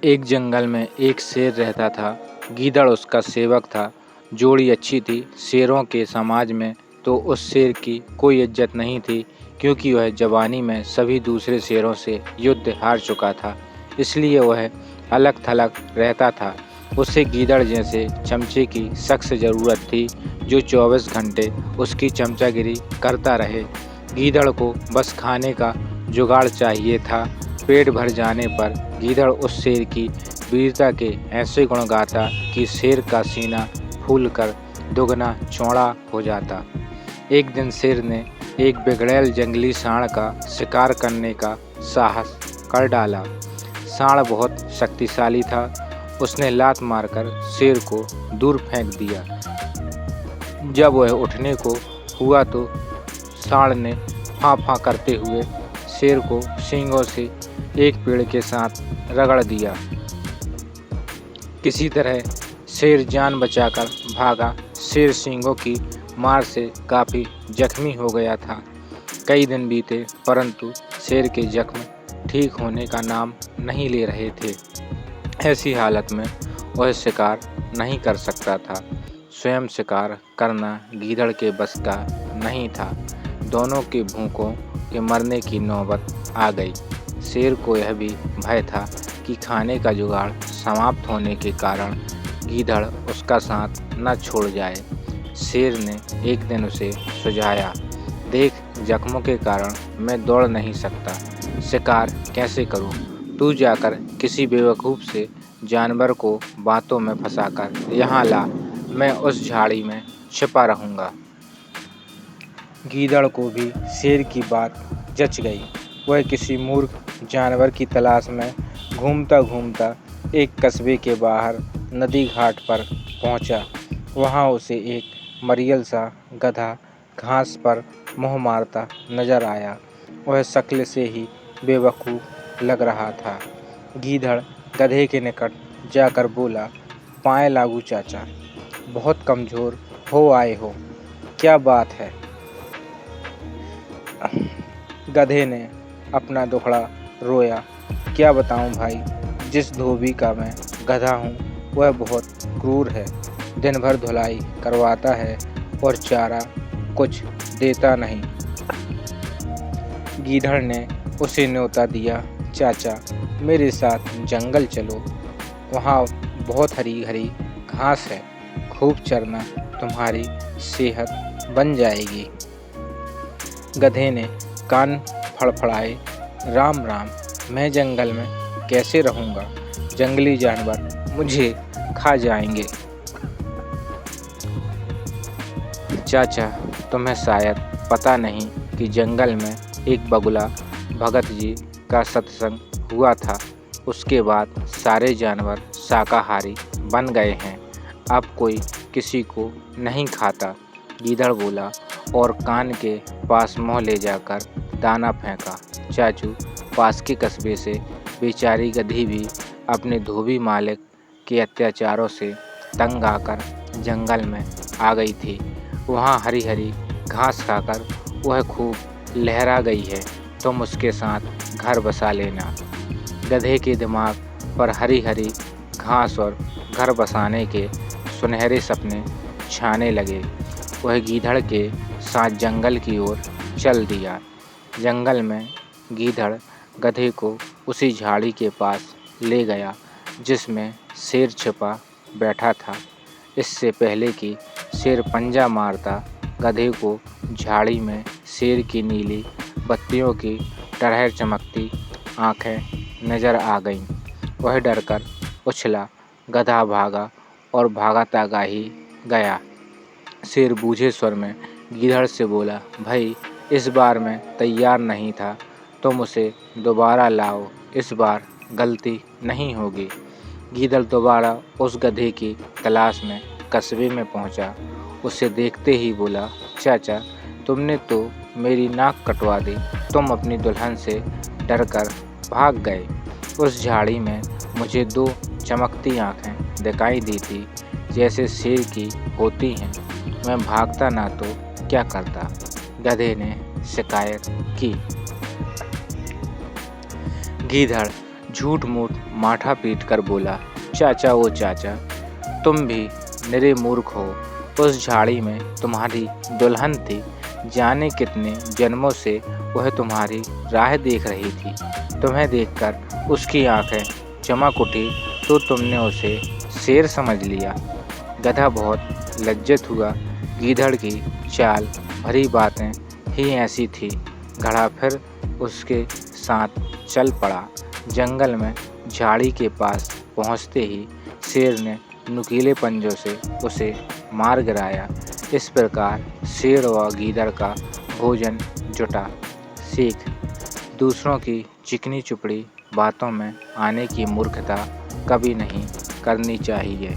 एक जंगल में एक शेर रहता था। गीदड़ उसका सेवक था। जोड़ी अच्छी थी। शेरों के समाज में तो उस शेर की कोई इज्जत नहीं थी, क्योंकि वह जवानी में सभी दूसरे शेरों से युद्ध हार चुका था। इसलिए वह अलग थलग रहता था। उसे गीदड़ जैसे चमचे की सख्त ज़रूरत थी, जो 24 घंटे उसकी चमचागिरी करता रहे। गीदड़ को बस खाने का जुगाड़ चाहिए था। पेट भर जाने पर गीदड़ उस शेर की वीरता के ऐसे गुण गाता कि शेर का सीना फूलकर दुगना चौड़ा हो जाता। एक दिन शेर ने एक बिगड़ैल जंगली सांड का शिकार करने का साहस कर डाला। सांड बहुत शक्तिशाली था। उसने लात मारकर शेर को दूर फेंक दिया। जब वह उठने को हुआ तो सांड ने फां-फां करते हुए शेर को सींगों से एक पेड़ के साथ रगड़ दिया। किसी तरह शेर जान बचाकर भागा। शेर सींगों की मार से काफ़ी जख्मी हो गया था। कई दिन बीते, परंतु शेर के जख्म ठीक होने का नाम नहीं ले रहे थे। ऐसी हालत में वह शिकार नहीं कर सकता था। स्वयं शिकार करना गीदड़ के बस का नहीं था। दोनों के भूखों के मरने की नौबत आ गई। शेर को यह भी भय था कि खाने का जुगाड़ समाप्त होने के कारण गीदड़ उसका साथ न छोड़ जाए। शेर ने एक दिन उसे सुझाया, देख, जख्मों के कारण मैं दौड़ नहीं सकता, शिकार कैसे करूं? तू जाकर किसी बेवकूफ़ से जानवर को बातों में फंसाकर यहाँ ला, मैं उस झाड़ी में छिपा रहूँगा। गीदड़ को भी शेर की बात जच गई। वह किसी मूर्ख जानवर की तलाश में घूमता घूमता एक कस्बे के बाहर नदी घाट पर पहुंचा। वहां उसे एक मरियल सा गधा घास पर मुँह मारता नजर आया। वह शक्ल से ही बेवकूफ़ लग रहा था। गीदड़ गधे के निकट जाकर बोला, पाए लागू चाचा, बहुत कमज़ोर हो आए हो, क्या बात है? गधे ने अपना दुखड़ा रोया, क्या बताऊं भाई, जिस धोबी का मैं गधा हूँ वह बहुत क्रूर है। दिन भर धुलाई करवाता है और चारा कुछ देता नहीं। गीदड़ ने उसे न्योता दिया, चाचा मेरे साथ जंगल चलो, वहाँ बहुत हरी हरी घास है, खूब चरना, तुम्हारी सेहत बन जाएगी। गधे ने कान फड़फड़ाए, राम राम, मैं जंगल में कैसे रहूँगा? जंगली जानवर मुझे खा जाएंगे। चाचा, तुम्हें शायद पता नहीं कि जंगल में एक बगुला भगत जी का सत्संग हुआ था। उसके बाद सारे जानवर शाकाहारी बन गए हैं। अब कोई किसी को नहीं खाता। गीदड़ बोला और कान के पास मुँह ले जाकर दाना फेंका। चाचू, पास के कस्बे से बेचारी गधी भी अपने धोबी मालिक के अत्याचारों से तंग आकर जंगल में आ गई थी। वहाँ हरी हरी घास खाकर वह खूब लहरा गई है। तुम उसके साथ घर बसा लेना। गधे के दिमाग पर हरी हरी घास और घर बसाने के सुनहरे सपने छाने लगे। वह गीदड़ के साथ जंगल की ओर चल दिया। जंगल में गीदड़ गधे को उसी झाड़ी के पास ले गया जिसमें शेर छिपा बैठा था। इससे पहले कि शेर पंजा मारता, गधे को झाड़ी में शेर की नीली बत्तियों की तरह चमकती आंखें नजर आ गईं। वह डरकर उछला, गधा भागा और भागता ही गया। शेर बूझे स्वर में गीदड़ से बोला, भाई, इस बार मैं तैयार नहीं था, तुम उसे दोबारा लाओ, इस बार गलती नहीं होगी। गीदड़ दोबारा उस गधे की तलाश में कस्बे में पहुंचा। उसे देखते ही बोला, चाचा, तुमने तो मेरी नाक कटवा दी। तुम अपनी दुल्हन से डरकर भाग गए। उस झाड़ी में मुझे 2 चमकती आँखें दिखाई दी थी, जैसे शेर की होती हैं। मैं भागता ना तो क्या करता? गधे ने शिकायत की। गीदड़ झूठ मूठ माथा पीट कर बोला, चाचा ओ चाचा, तुम भी निरे मूर्ख हो। उस झाड़ी में तुम्हारी दुल्हन थी, जाने कितने जन्मों से वह तुम्हारी राह देख रही थी। तुम्हें देखकर उसकी आंखें चमक उठी तो तुमने उसे शेर समझ लिया। गधा बहुत लज्जित हुआ। गीदड़ की चाल भरी बातें ही ऐसी थी। घड़ा फिर उसके साथ चल पड़ा। जंगल में झाड़ी के पास पहुंचते ही शेर ने नुकीले पंजों से उसे मार गिराया। इस प्रकार शेर व गीदड़ का भोजन जुटा। सीख: दूसरों की चिकनी चुपड़ी बातों में आने की मूर्खता कभी नहीं करनी चाहिए।